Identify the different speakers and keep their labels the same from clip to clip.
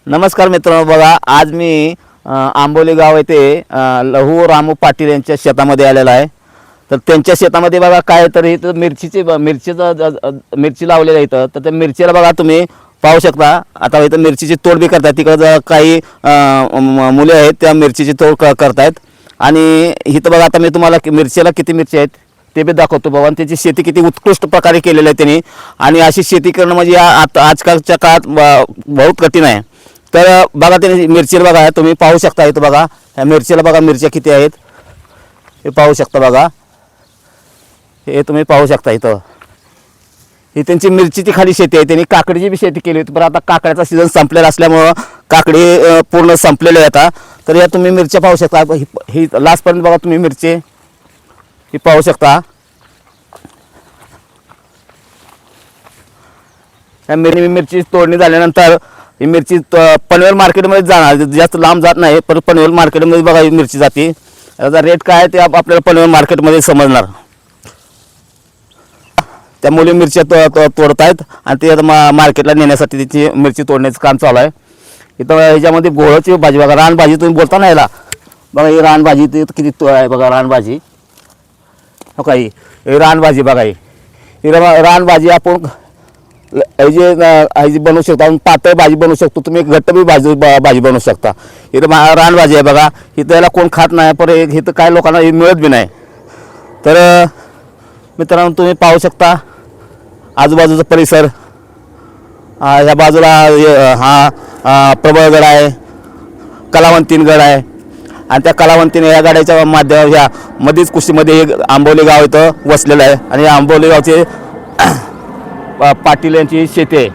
Speaker 1: नमस्कार मित्रांनो, बघा आज मी आंबोली गाव येथे लहू रामू पाटील यांच्या शेतामध्ये आलेला आहे। तर त्यांच्या शेतामध्ये बघा काय तर इथं मिरची लावलेली आहे इथं। तर त्या मिरचीला बघा तुम्ही पाहू शकता। आता इथं मिरचीची तोड बी करतात, तिकडे काही मुले आहेत त्या मिरचीची तोड करतायत। आणि इथं बघा आता मी तुम्हाला मिरचीला किती मिरची आहेत ते बी दाखवतो बघा। आणि त्याची शेती किती उत्कृष्ट प्रकारे केलेली आहे त्यांनी। आणि अशी शेती करणं म्हणजे आजकालच्या काळात बहुत कठीण आहे। तर बघा त्यांनी मिरचीला बघा तुम्ही पाहू शकता इथं बघा, ह्या मिरचीला बघा मिरच्या किती आहेत हे पाहू शकता बघा। हे तुम्ही पाहू शकता इथं ही त्यांची मिरचीची खाली शेती आहे। त्यांनी काकडीची बी शेती केली होती, पण आता काकड्याचा सीझन संपलेला असल्यामुळं काकडी पूर्ण संपलेली आहे आता। तर या तुम्ही मिरच्या पाहू शकता, ही लास्टपर्यंत बघा तुम्ही मिरची ही पाहू शकता। या मिरची तोडणी झाल्यानंतर ही मिरची पनवेल मार्केटमध्ये जाणार, जास्त लांब जात नाही, पण पनवेल मार्केटमध्ये बघा ही मिरची जाते। याचा रेट काय आहे ते आपल्याला पनवेल मार्केटमध्ये समजणार। त्या मुली मिरच्या तोडत आहेत आणि ते मार्केटला नेण्यासाठी तिची मिरची तोडण्याचं काम चालू आहे। इथं ह्याच्यामध्ये गोळाची भाजी बघा, रानभाजी तुम्ही बोलता ना याला बघा, ही रानभाजी किती आहे बघा। रानभाजी हो का, ही रानभाजी बघा, ही रानभाजी आपण जी बनवू शकता, पातळ भाजी बनवू शकतो, तुम्ही घट्ट बी भाजी बनवू शकता। इथं रानभाजी आहे बघा, इथं याला कोण खात नाही, पण इथं काय लोकांना मिळत बी नाही। तर मित्रांनो तुम्ही पाहू शकता आजूबाजूचा परिसर। ह्या बाजूला हा प्रबळगड आहे, कलावंतीनगड आहे, आणि त्या कलावंतीने या गाड्याच्या ह्या मध्येच कुशीमध्ये एक आंबोली गाव इथं वसलेलं आहे। आणि या आंबोली गावचे पाटील यांची शेती आहे।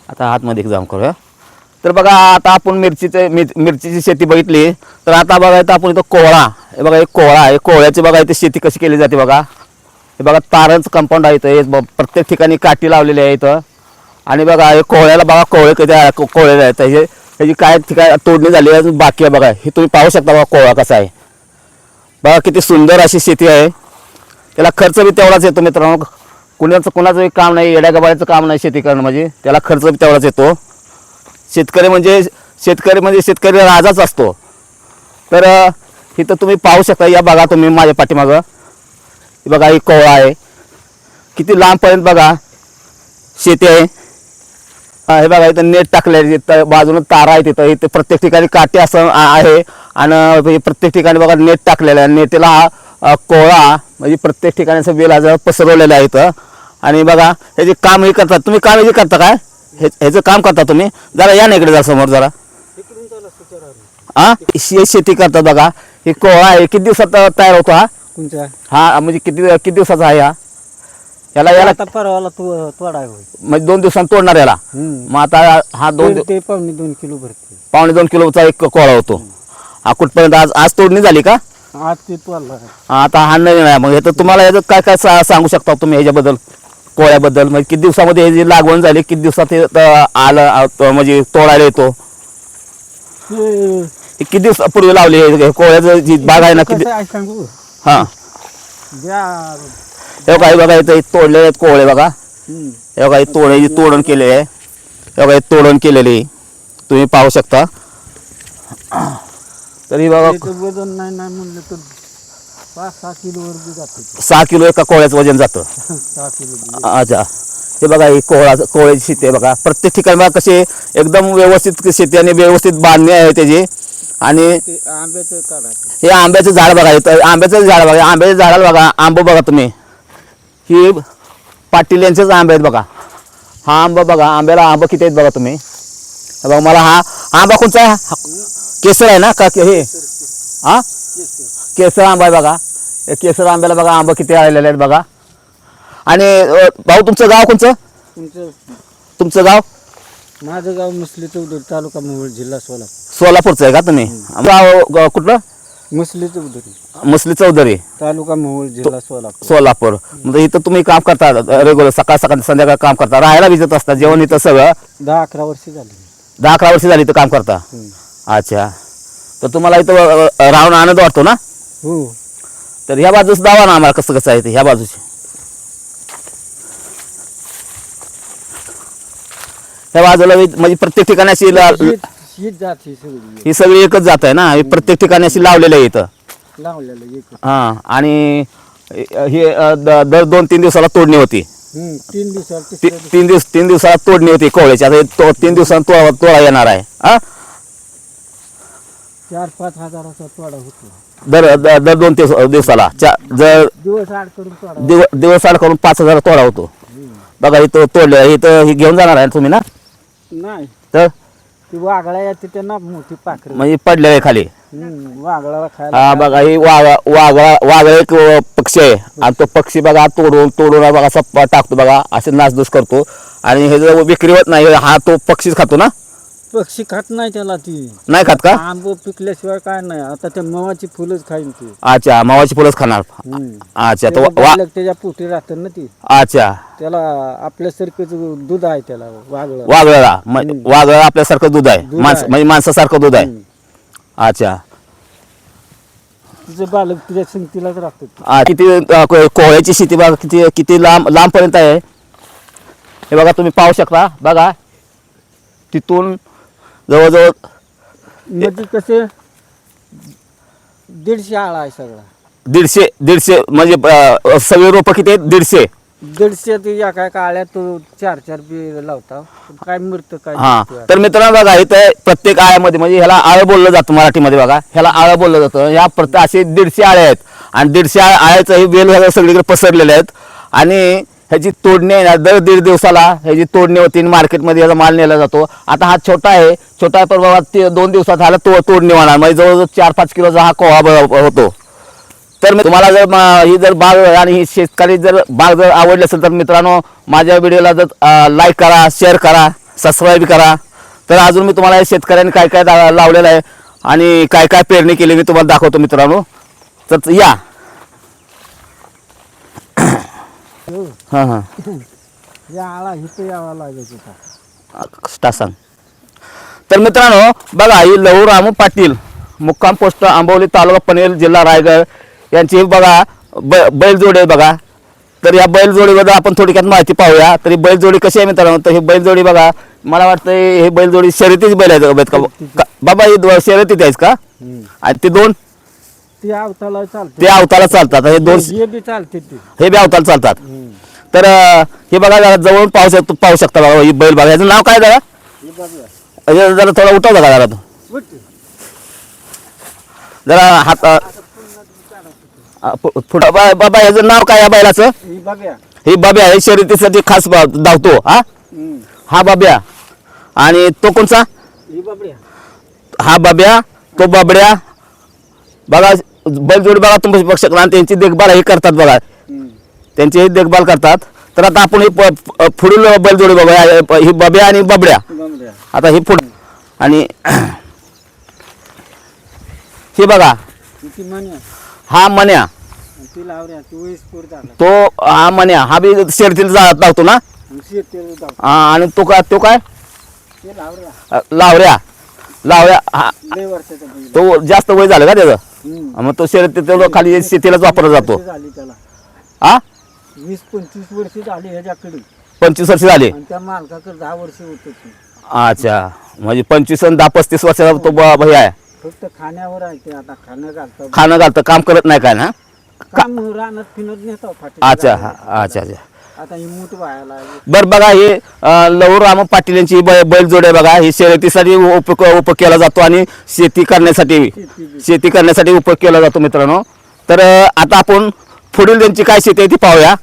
Speaker 1: आता आतमध्ये जाऊन करूया। तर बघा आता आपण मिरचीची शेती बघितली, तर आता बघायचं आपण इथं कोहळा, हे बघा एक कोहळा आहे। कोहळ्याची बघा इथे शेती कशी केली जाते बघा। हे बघा तारांचं कंपाऊंड आहे इथं, हे प्रत्येक ठिकाणी काठी लावलेली आहे इथं। आणि बघा हे कोहळ्याला बघा कोहळे कधी कोहळे आहेत, ह्याची काय ठिकाणी तोडणी झाली आहे बाकी आहे बघा। हे तुम्ही पाहू शकता बघा कोहळा कसा आहे बघा, किती सुंदर अशी शेती आहे। त्याला खर्च बी तेवढाच येतो मित्रांनो, कुणाचं काम नाही, येड्यागबाळ्याचं काम नाही शेती करणं म्हणजे, त्याला खर्च बी तेवढाच येतो। शेतकरी म्हणजे राजाच असतो। तर इथं तुम्ही पाहू शकता, या बघा तुम्ही माझ्या पाठीमागं बघा ही कोहळा आहे, किती लांबपर्यंत बघा शेती आहे। हे बघा इथं नेट टाकले, बाजूला तारा आहे तिथं, इथे प्रत्येक ठिकाणी काठी असं आहे। आणि प्रत्येक ठिकाणी बघा नेट टाकलेलं आहे। नेटेला हा कोहळा म्हणजे प्रत्येक ठिकाणी असं वेलाचं पसरवलेलं आहे इथं। आणि बघा ह्याचे कामही करतात, तुम्ही काम हे करता काय, ह्याचं काम करता तुम्ही, जरा या ना इकडे जरा समोर जरा। शेती करतात बघा, हे कोहळा आहे किती दिवसात तयार होतो हा म्हणजे किती दिवसाचा आहे याला
Speaker 2: परवाला तोडा
Speaker 1: म्हणजे 2 दिवसांत तोडणार याला। मग आता हा
Speaker 2: पावणे 2 किलो भरते,
Speaker 1: पावणे 2 किलोचा एक कोहळा होतो। हा कुठपर्यंत आज तोडणी झाली का?
Speaker 2: आज ते तोडला
Speaker 1: आता हा नवीन आहे। मग हे तर तुम्हाला याचं काय काय सांगू शकता तुम्ही ह्याच्याबद्दल, कोहळ्याबद्दल? म्हणजे किती दिवसामध्ये ह्याची लागवण झाली, किती दिवसात आलं म्हणजे तोडायला येतो? किती दिवसापूर्वी लावली कोहळ्याचं जी बाग आहे ना, किती
Speaker 2: सांगू
Speaker 1: हा हे काही बघा इथं तोडलेले आहेत कोहळे बघा। हे बघा तोडायची तोडण केलेली आहे, हे बघा तोडण केलेली तुम्ही पाहू शकता। तरी बघा
Speaker 2: वजन नाही म्हणलं तर 5-6 किलो वर जाते,
Speaker 1: 6 किलो एका कोहळ्याचं वजन जातं।
Speaker 2: 6 किलो
Speaker 1: अच्छा, हे बघा ही कोहळ्याची शेती आहे बघा। प्रत्येक ठिकाणी बघा कशी एकदम व्यवस्थित शेती आणि व्यवस्थित बांधणी आहे त्याची। आणि
Speaker 2: आंब्याचं काढायचं,
Speaker 1: हे आंब्याचं झाड बघा, इथं आंब्याचं झाड बघा, आंब्याच्या झाडाला बघा आंबं बघा तुम्ही, ही पाटील यांचेच आंबे आहेत बघा। हा आंबा बघा, आंब्याला आंबं किती आहेत बघा तुम्ही। बघा मला हा आंबा कोणचा आहे, केसर आहे ना का हे हा केसर आंबा आहे बघा। केसर आंब्याला बघा आंबं किती आलेले आहेत बघा। आणि भाऊ तुमचं गाव कोणचं? तुमचं गाव?
Speaker 2: माझं गाव मुसली चौधरी, तालुका मोहोळ, जिल्हा सोलापूर।
Speaker 1: सोलापूरचं आहे का तुम्ही? गाव कुठलं?
Speaker 2: मसली चौधरी,
Speaker 1: मसली चौधरी,
Speaker 2: तालुका मोहोळ, जिल्हा सोलापूर.
Speaker 1: सोलापूर. म्हणजे इथं तुम्ही काम करता रेग्युलर, सकाळ सकाळ संध्याकाळ काम करता, राहायला विजत असता, जेवण इथं सगळं?
Speaker 2: 10-11 वर्ष झाली.
Speaker 1: 10-11 वर्ष झाली इथं काम करता. अच्छा. तर तुम्हाला इथं राहून आनंद वाटतो ना?
Speaker 2: हो.
Speaker 1: तर ह्या बाजूस दावा ना आम्हाला कसं कसं आहे ते, ह्या बाजूचे. ह्या बाजूला म्हणजे प्रत्येक ठिकाणी अशी
Speaker 2: हीच जात ही सगळी
Speaker 1: ही सगळी एकच जात आहे ना, ही प्रत्येक ठिकाणी अशी लावलेली आहे इथं.
Speaker 2: लावलेलं एक.
Speaker 1: हां. आणि हे दर 2-3 दिवसाला तोडणी होती.
Speaker 2: 3 दिवसाला
Speaker 1: 3 दिवसाला तोडणी होती कोवळ्याची. आता 3 दिवसांनी तोडा येणार आहे. हा,
Speaker 2: 4-5 हजाराचा तोडा होतो.
Speaker 1: दर 2 दिवसाला जर
Speaker 2: दिवस आड करून तोडा.
Speaker 1: दिवस आड करून 5,000 तोडा होतो. बघा इथं तोडलं, इथं हे घेऊन जाणार आहे तुम्ही ना?
Speaker 2: नाही,
Speaker 1: तर
Speaker 2: ती वाघळा येते त्यांना मोठी पाखरं.
Speaker 1: म्हणजे पडलेलं आहे खाली.
Speaker 2: वाघळाला खायला.
Speaker 1: हा बघा, ही वाघ एक पक्षी आहे. आणि तो पक्षी बघा तोडून बघा असा टाकतो बघा, असे नासधूस करतो. आणि हे जर विक्री होत नाही, हा तो पक्षीच खातो ना?
Speaker 2: पक्षी खात नाही त्याला, ती
Speaker 1: नाही खात का?
Speaker 2: आंबो पिकल्याशिवाय काय नाही. आता त्या मवाची फुलंच खाईन ती.
Speaker 1: अच्छा, मावाची फुलंच खाणार. अच्छा. तो
Speaker 2: त्याच्या पोटी राहतात ना ती.
Speaker 1: अच्छा.
Speaker 2: त्याला आपल्यासारखंच दूध आहे त्याला.
Speaker 1: वाघळा आपल्यासारखं दूध आहे, म्हणजे माणसासारखं दूध आहे. अच्छा.
Speaker 2: तिचं बालक तिच्या संगतीलाच राहतात.
Speaker 1: किती कोहळ्याची शेती बघा, किती लांबपर्यंत आहे. हे बघा तुम्ही पाहू शकता. बघा तिथून जवळजवळ
Speaker 2: म्हणजे कसे 150 आळा आहे सगळा.
Speaker 1: 150 म्हणजे सगळे रोपं किती आहेत? 150.
Speaker 2: 150 ते या काय काळ्यात तो 4-4 बी लावता. काय मरतं काय.
Speaker 1: हा. तर मित्रांनो बघा, इथं प्रत्येक आळ्यामध्ये म्हणजे ह्याला आळं बोललं जातं मराठीमध्ये. बघा ह्याला आळं बोललं जातं. ह्या प्रत्येक असे 150 आळे आहेत. आणि 150 आळ्याचं हे वेल सगळीकडे पसरलेले आहेत. आणि ह्याची तोडणी आहे ना, दर 1.5 दिवसाला ह्याची तोडणी होती. मार्केटमध्ये याचा माल नेला जातो. आता हा छोटा आहे, छोटा पण बाबा 2 दिवसात ह्याला तोडणी होणार, म्हणजे जवळजवळ 4-5 किलोचा हा कोळा होतो. तर मी तुम्हाला जर ही जर बाग आणि ही शेतकरी जर बाग जर आवडली असेल तर मित्रांनो, माझ्या व्हिडिओला जर लाईक करा, शेअर करा, सबस्क्राईब करा. तर अजून मी तुम्हाला शेतकऱ्यांनी काय काय लावलेलं आहे आणि काय काय पेरणी केली मी तुम्हाला दाखवतो मित्रांनो. तर या. हां हां.
Speaker 2: या आळा इथं यावा लागायचं.
Speaker 1: सांग. तर मित्रांनो बघा, ही लहू रामू पाटील, मुक्काम पोस्ट आंबवली, तालुका पनवेल, जिल्हा रायगड यांची बघा बैलजोडी आहे बघा. तर या बैलजोडीबद्दल आपण थोडक्यात माहिती पाहूया. तर ही बैलजोडी कशी आहे मित्रांनो? तर ही बैलजोडी बघा, मला वाटतं हे बैलजोडी शर्यतीच बैल आहेत का बाबा? ही शर्यतीत आहेस का? आणि ते दोन
Speaker 2: ते अवताला चालतात.
Speaker 1: ते अवताला चालतात. हे दोन
Speaker 2: हे बी चालते ते.
Speaker 1: हे बी अवताला चालतात. तर हे बघा जरा जवळून पाहू शकता बघा ही बैल बघा. याचं नाव काय जरा? जरा थोडा उठव बघा जरा. जरा हात फुटा बाबा. याचं नाव काय या बैलाचं? ही बाब्या. हे शर्यतीसाठी खास धावतो. हा बाब्या. आणि तो कोणचा? हा बाब्या, तो बाबड्या. बघा बैलजोडी बघा तुम्ही बघू शकता. आणि त्यांची देखभाल हे करतात बघा, त्यांची ही देखभाल करतात. तर आता आपण ही पुढील बैलजोडी बघा, ही बाब्या आणि बाबड्या. आता ही पुढ आणि हे बघा, हा मन्या. तो हा मन्या, हा बी शर्यतीला धावतो ना. आणि तो काय लावऱ्या. हा तो जास्त वय झालं का त्याचं? मग तो शर्यतीत खाली शेतीलाच वापरला जातो. हा
Speaker 2: 20-25 वर्ष झाली ह्याच्याकडे.
Speaker 1: 25 वर्ष झाली.
Speaker 2: त्या मालकाकडे 10 वर्ष होत.
Speaker 1: अच्छा, म्हणजे 25 आणि 10-35 वर्षाचा तो भाई आहे.
Speaker 2: फक्त खाण्यावर आहे ते. आता
Speaker 1: खाणं घालतं, काम करत नाही काय ना?
Speaker 2: काम रानात फिरत नेतो.
Speaker 1: अच्छा अच्छा.
Speaker 2: आता ही मूठ व्हायला.
Speaker 1: बरं बघा, हे लहू राम पाटील यांची बैलजोडी बघा. ही शर्यतीसाठी उपयोग केला जातो आणि शेती करण्यासाठी उपयोग केला जातो मित्रांनो. तर आता आपण पुढील त्यांची काय शेती आहे ती पाहूया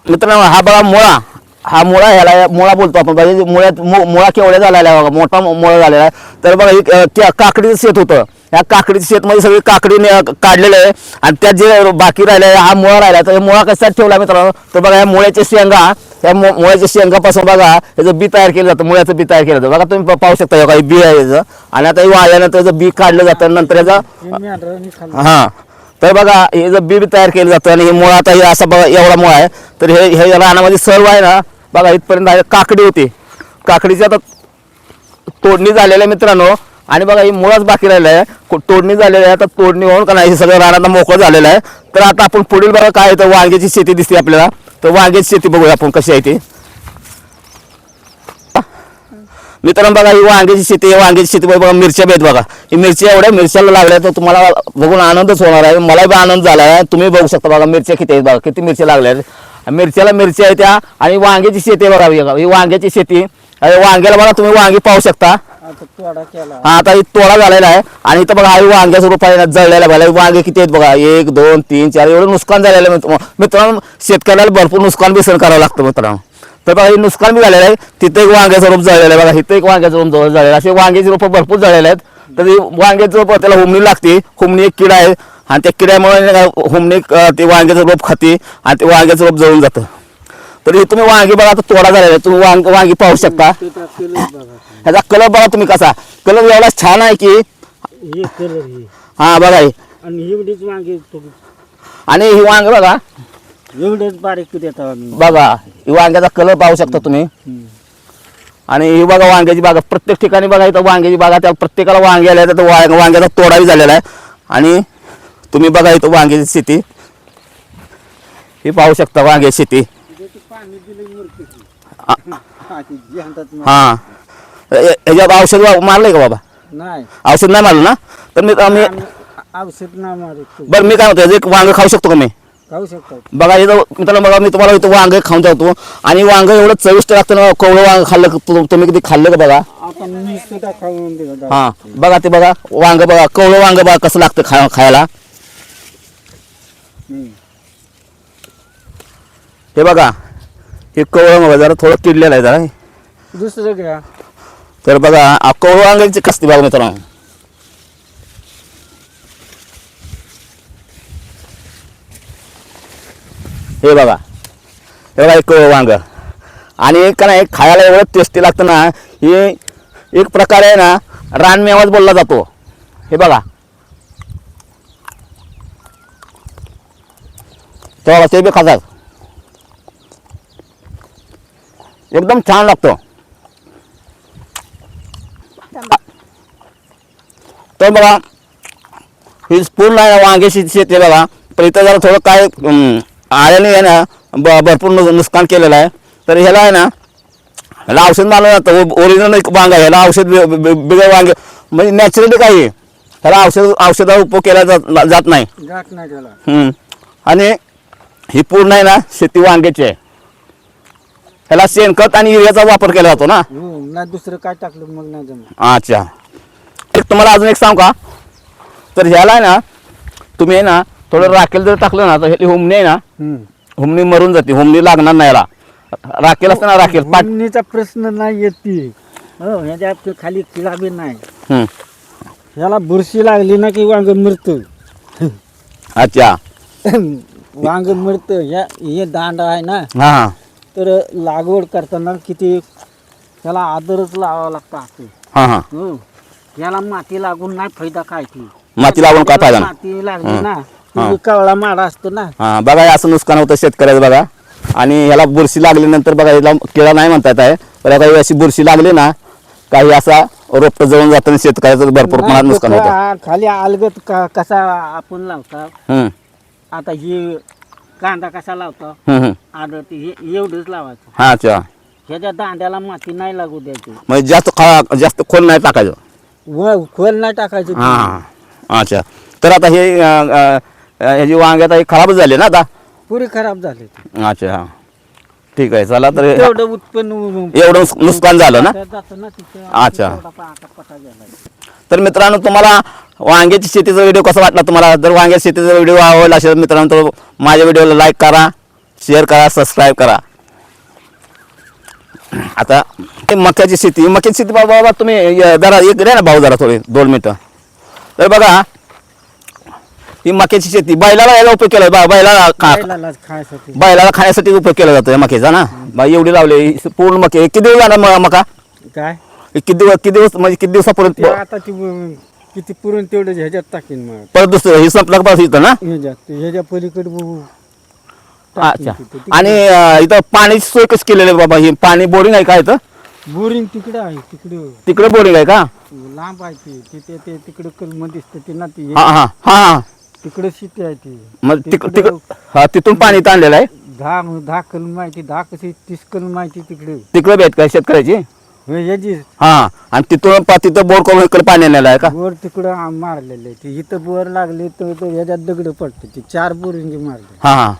Speaker 1: मित्रांनो. हा बघा मुळा. हा मुळा, ह्याला मुळा बोलतो आपण बघा. मुळा केवढ्या झालेला आहे बघा, मोठा मुळा झालेला आहे. तर बघा ही काकडीचं शेत होतं. ह्या काकडीच्या शेतमध्ये सगळी काकडी काढलेलं आहे. आणि त्यात जे बाकी राहिलं हा मुळा राहिला. तर हे मुळा कशासाठी ठेवला मित्रांनो? तर बघा या मुळ्याच्या शेंगा त्या मुळ्याच्या शेंगापासून बघा याचं बी तयार केलं जातं, मुळ्याचं बी तयार केलं जातं बघा. तुम्ही पाहू शकता हे काही बी आहे याचं. आणि आता हे वाळल्यानंतर याचं बी काढलं जातं, नंतर याचा हां तर बघा हे जर बी तयार केलं जातं. आणि हे मुळा आता हे असा बघा एवढा मुळा आहे. तर हे रानामध्ये सर्व आहे ना बघा इथपर्यंत आहे. काकडी होती, काकडीची आता तोडणी झालेली आहे मित्रांनो. आणि बघा ही मुळाच बाकी राहिलं आहे, तोडणी झालेली आहे. आता तोडणी होऊन का नाही हे सगळं रानात मोकळं झालेलं आहे. तर आता आपण पुढील बघा काय तर वांग्याची शेती दिसते आपल्याला. तर वांग्याची शेती बघूया आपण कशी आहे ती. मित्रांनो बघा ही वांग्याची शेती आहे. वांग्याची शेती बघा मिरच्या आहेत बघा. ही मिरच्या एवढ्या मिरच्याला लागल्या तर तुम्हाला बघून आनंदच होणार आहे. मला बी आनंद झाला आहे. तुम्ही बघू शकता बघा मिरच्या किती आहेत बघा, किती मिरच्या लागल्या आहेत. मिरच्याला मिरच्या आहे त्या. आणि वांग्याची शेती आहे बघा ही वांग्याची शेती. वांग्याला बघा तुम्ही वांगी पाहू शकता. हा आता तोडा झालेला आहे. आणि इथं बघा हा वांग्याचं रूप आहे जळलेला बघा. वांगे किती आहेत बघा 1 2 3 4 एवढं नुकसान झालेलं आहे मित्रांनो. शेतकऱ्याला भरपूर नुकसान बी सहन करावं लागतं मित्रांनो. तर बघा हे नुकसान बी झालेलं आहे. तिथं एक वांग्याचं रूप जळलेलं आहे बघा, इथं एक वांग्याचं रूप जळलेलं आहे. असे वांग्याचे रूप भरपूर जळलेले आहेत. तर वांग्याचं रूप त्याला हुमणी लागते. हुमणी एक किडा आहे आणि त्या किड्यामुळे हुमणी ते वांग्याचं रूप खाते आणि ते वांग्याचं रूप जळून जातं. तर तुम्ही वांगी बघा आता तोडा झालेला आहे. तुम्ही वांगी पाहू शकता. ह्याचा कलर बघा तुम्ही कसा, कलर एवढा छान आहे की हा बघा हे. आणि ही वांग बघा
Speaker 2: एवढेच बारीक
Speaker 1: बघा ही वांग्याचा कलर पाहू शकता तुम्ही. आणि ही बघा वांग्याची बागा प्रत्येक ठिकाणी बघा इथं वांग्याची बागा, त्या प्रत्येकाला वांगे आले तर वांग्याचा तोडाही झालेला आहे. आणि तुम्ही बघा इथं वांग्याची शेती ही पाहू शकता वांग्याची शेती. हा ह्याच्यात औषध मारलंय का बाबा?
Speaker 2: नाही
Speaker 1: औषध नाही मारलं ना. तर मी
Speaker 2: औषध नाही मारत.
Speaker 1: बरं मी काय म्हणतो एक वांग खाऊ शकतो का मी?
Speaker 2: खाऊ शकतो
Speaker 1: बघा इथं मित्रांनो बघा मी तुम्हाला इथं वांग खाऊन जातो. आणि वांग एवढं चविष्ट लागतं ना. कवळं वांग खाल्लं तुम्ही कधी खाल्लं का बघा?
Speaker 2: आपण मी सुद्धा खाऊन
Speaker 1: हा बघा ते बघा वांग बघा कवळं वांग बघा कसं लागतं खायला. हे बघा हे कवळं बघा जरा थोडं किडलेलं आहे जरा.
Speaker 2: दुसरं घ्या.
Speaker 1: तर बघा कवळं वांग्याची कसती बघा मित्रांनो. हे बघा हे कवळं वांग. आणि एक का नाही खायला एवढं टेस्टी लागतं ना. हे एक प्रकारे आहे ना रानमेवाच बोलला जातो. हे बघा तेव्हा ते बी खातात एकदम छान लागतो. तर बघा ही पूर्ण आहे वांग्याची शेती बघा. पण इथं जरा थोडं काय आळ्याने आहे ना भरपूर नुकसान केलेलं आहे. तर ह्याला आहे ना ह्याला औषध मारलं जातं. ओरिजिनल एक वांग आहे ह्याला औषध बिगर वांगे म्हणजे नॅचरली काही ह्याला औषधाचा उपयोग केला जात नाही. आणि ही पूर्ण आहे ना शेती वांग्याची आहे. ह्याला शेणखत आणि युरियाचा वापर केला जातो ना.
Speaker 2: नाही दुसरं काय टाकलं मग नाही जमत.
Speaker 1: अच्छा एक तुम्हाला अजून एक सांगू का. तर ह्याला आहे ना तुम्ही आहे ना थोडं राखेल जर टाकलं ना तर ह्याची हुमणी आहे ना हुमणी मरून जाते. हुमणी लागणार नाही याला. राखेल असतं ना राखेल
Speaker 2: पाणीचा प्रश्न नाही येते. हो ह्याच्या खाली किडा बी नाही. ह्याला बुरशी लागली ना की वांग मरतं.
Speaker 1: अच्छा
Speaker 2: वांग मरतं. हे दांड आहे ना.
Speaker 1: हा
Speaker 2: तर लागवड करताना किती त्याला आदरच लावावा लागतं.
Speaker 1: हा हा
Speaker 2: हो याला माती लागून नाही फायदा काय ती.
Speaker 1: माती लागून काय फायदा नाही.
Speaker 2: माती लागली ना कवळा माडा असतो ना.
Speaker 1: हा बघा हे असं नुकसान होतं शेतकऱ्याचं बघा. आणि ह्याला बुरशी लागल्यानंतर बघा याला किडा नाही म्हणता येत आहे. तर काही अशी बुरशी लागली ना काही असा रोपट जळून जातं आणि शेतकऱ्याचं भरपूर प्रमाणात नुकसान होतं.
Speaker 2: खाली अलगत कसा आपण लावता. आता ही कांदा कसा लावतो आदत हे एवढंच लावायचं.
Speaker 1: हा अच्छा
Speaker 2: ह्याच्या दांड्याला माती नाही लागू द्यायची.
Speaker 1: म्हणजे जास्त खोल नाही टाकायचं.
Speaker 2: खोल नाही टाकायचं.
Speaker 1: हा अच्छा तर आता हे ह्याची वांगे आता हे खराबच झाले ना आता
Speaker 2: पुरी खराब झाली.
Speaker 1: अच्छा हा ठीक आहे चला. तर
Speaker 2: एवढं उत्पन्न
Speaker 1: एवढं नुकसान झालं ना. अच्छा तर मित्रांनो तुम्हाला वांग्याची शेतीचा व्हिडिओ कसा वाटला तुम्हाला? जर वांग्याच्या शेतीचा व्हिडिओ आवडला असेल मित्रांनो तर माझ्या व्हिडिओला लाईक करा, शेअर करा, सबस्क्राईब करा. आता मक्याची शेती बाबा तुम्ही जरा एक रे ना भाऊ जरा थोडे 2 मिनटं. तर बघा ही मक्याची शेती बैलाला याला उपयोग केला बैलाला
Speaker 2: बैलाला खायसाठी
Speaker 1: बैलाला खाण्यासाठी उपयोग केला जातो या मक्याचा ना बाई एवढी लावले पूर्ण मके किती दिवस झाला मका
Speaker 2: काय
Speaker 1: किती दिवस म्हणजे किती दिवसापर्यंत
Speaker 2: ते आता ती किती पुरण तेवढं ह्याच्यात टाकीन मग
Speaker 1: परत दुसरं हे संपलं का परत इथं ना
Speaker 2: ह्याच्या पलीकडे
Speaker 1: अच्छा आणि इथं पाण्याची सोय कशी केलेली आहे बाबा ही पाणी बोरिंग आहे का इथं
Speaker 2: बोरिंग तिकडे आहे
Speaker 1: तिकडे बोरिंग आहे का
Speaker 2: लांब आहे ती ते तिकडे कलम दिसते ती ना ती
Speaker 1: हा हा हा
Speaker 2: तिकडे शेती आहे ती
Speaker 1: मग तिथून पाणी इथं आणलेलं आहे
Speaker 2: 10 कलम माहिती 10 कशी 30 कलम माहिती तिकडे
Speaker 1: तिकडे भेट काय शेतकऱ्याची
Speaker 2: ह्याची
Speaker 1: हा आणि तिथं बोर करून इकडे पाणी आणलेलं आहे का
Speaker 2: बोर तिकडं मारलेले ते इथं बोर लागले तर ह्याच्यात दगड पडते ते 4 बोरिंग मारले
Speaker 1: हा हा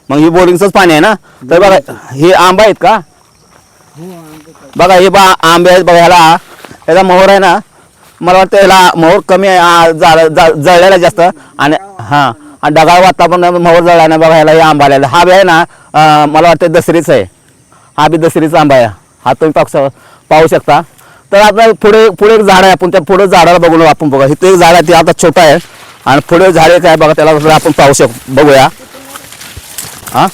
Speaker 1: मग ही बोरिंगचंच पाणी आहे ना तर बघा हे आंबा आहेत का बघा हे आंबे आहेत बघा ह्याला मोहर आहे ना मला वाटतं ह्याला मोहर कमी आहे जळलेला जास्त आणि हा आणि ढगाळ वातावरण मोहर जळला ना बघा ह्याला हे आंबा आलेला हा बी आहे ना मला वाटतं दसरीच आहे हा बी दसरीचा आंबा आहे हा तुम्ही पाहू शकता तर आता पुढे एक झाड आहे आपण त्या पुढे झाडाला बघून आपण बघा इथे एक झाड आहे ते आता छोटा आहे आणि पुढे झाड एक आहे बघा त्याला आपण पाहू बघूया हा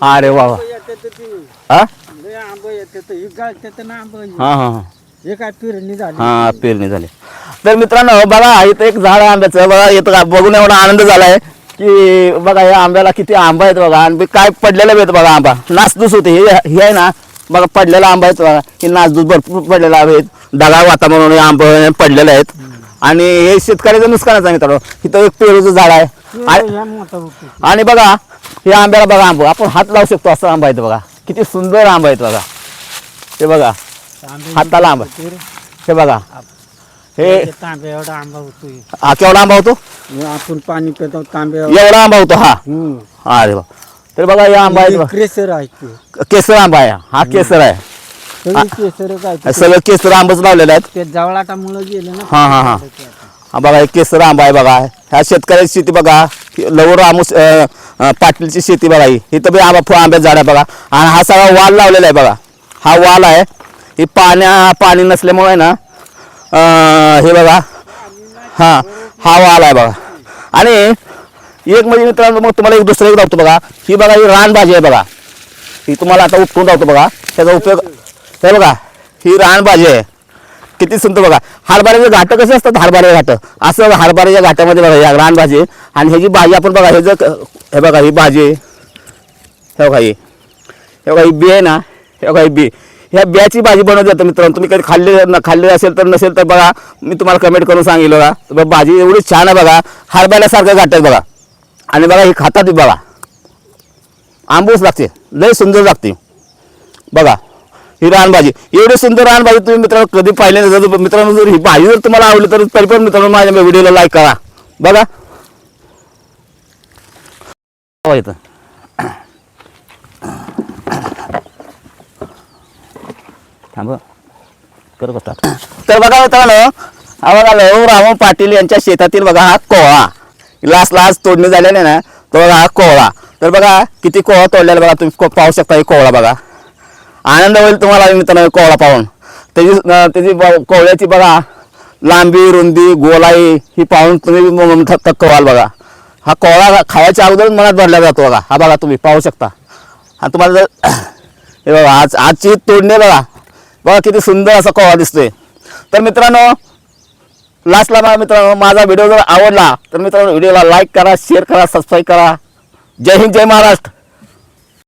Speaker 1: अरे वा वा हा
Speaker 2: आंबा येते ही गाळते ना आंबा
Speaker 1: हा हा हा
Speaker 2: हे काय पेरणी झाली
Speaker 1: हा पेरणी झाली तर मित्रांनो बघा इथं एक झाड आहे आंब्याचं बघा इथं बघून एवढा आनंद झालाय की बघा या आंब्याला किती आंबा आहेत बघा आणि काय पडलेला भेट बघा आंबा नासधूस होते हे आहे ना बघा पडलेला आंबा आहेत बघा की नासधूस भरपूर पडलेला आहेत ढगाळ वातावरण आंबा पडलेले आहेत आणि हे शेतकऱ्याचं नुकसानच आहे मित्रांनो इथं एक पेरूचं झाड आहे आणि बघा हे आंब्याला बघा आंबा आपण हात लावू शकतो असं आंबा आहेत बघा किती सुंदर आंबा आहेत बघा हे बघा हाताला आंबा हे बघा हे
Speaker 2: तांब्या एवढा आंबा होतो
Speaker 1: हा केवढा आंबा होतो
Speaker 2: आपण पाणी पितो तांब्या
Speaker 1: एवढा आंबा होतो हा अरे बा तर बघा हे आंबा आहे
Speaker 2: केसर आहे
Speaker 1: केसर आंबा आहे हा केसर आहे
Speaker 2: केसर काय
Speaker 1: सगळं केसर आंबाच लावलेले आहेत
Speaker 2: ते जवळाटामुळे गेले ना
Speaker 1: हा हा हा हा बघा हे केसर आंबा आहे बघा ह्या शेतकऱ्याची शेती बघा लवकर आमूस पाटीलची शेती बघा ही इथं बी आंब्यात झाड आहे बघा आणि हा सगळा वाल लावलेला आहे बघा हा वाल आहे ही पाणी नसल्यामुळे ना हे बघा हा वाल आहे बघा आणि एक म्हणजे मित्रांनो मग तुम्हाला एक दुसरं एक दाखवतो बघा ही बघा ही रानभाजी आहे बघा ही तुम्हाला आता उपटून दाखवतो बघा त्याचा उपयोग हे बघा ही रानभाजी आहे किती सुंदर बघा हरभऱ्याचे घाट कसे असतात हरभऱ्याचे घाट असं हरभऱ्याच्या घाटामध्ये बघा या रानभाजी आणि ह्याची भाजी आपण बघा हे बघा ही भाजी हे बघा ही बी आहे ना हे बघा ही बी ह्या बियाची भाजी बनवली जाते मित्रांनो तुम्ही कधी खाल्ली असेल तर नसेल तर बघा मी तुम्हाला कमेंट करून सांगितलं बघा भाजी एवढी छान आहे बघा हरभऱ्यासारखं घाट आहे बघा आणि बघा ही खातात बघा आंबूस लागते लय सुंदर लागते बघा ही रानभाजी एवढी सुंदर रानभाजी तुम्ही मित्रांनो कधी पाहिले नसेल मित्रांनो जर ही भाजी जर तुम्हाला आवडली तर तरी पण मित्रांनो माझ्या व्हिडिओला लाईक करा बघा इथं थांब कर बघा तर बघा मित्रांनो बघा रामन पाटील यांच्या शेतातील बघा हा कोहळा लास्ट तोडणी झालेली ना तो बघा हा कोहळा तर बघा किती कोहळा तोडलेला बघा तुम्ही पाहू शकता हे कोहळा बघा आनंद होईल तुम्हाला मित्रांनो कोहळा पाहून त्याची कोहळ्याची बघा लांबी रुंदी गोलाई ही पाहून तुम्ही थक्क व्हाल बघा हा कोहळा खायच्या अगोदरच मनात भरला जातो बघा हा बघा तुम्ही पाहू शकता हा तुम्हाला जर हे बघा आजची तोडणे बघा किती सुंदर असा कोहळा दिसतोय तर मित्रांनो लास्टला मित्रांनो माझा व्हिडिओ जर आवडला तर मित्रांनो व्हिडिओला लाईक करा शेअर करा सबस्क्राईब करा जय हिंद जय महाराष्ट्र.